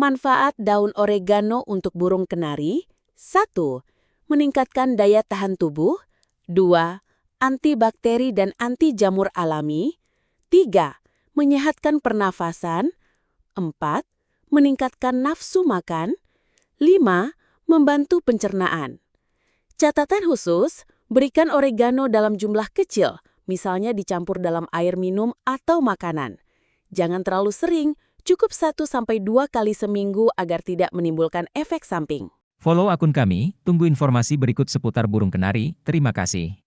Manfaat daun oregano untuk burung kenari: 1. Meningkatkan daya tahan tubuh. 2. Antibakteri dan anti jamur alami. 3. Menyehatkan pernafasan. 4. Meningkatkan nafsu makan. 5. Membantu pencernaan. Catatan khusus, berikan oregano dalam jumlah kecil, misalnya dicampur dalam air minum atau makanan. Jangan terlalu sering, cukup 1-2 kali seminggu agar tidak menimbulkan efek samping. Follow akun kami, tunggu informasi berikut seputar burung kenari. Terima kasih.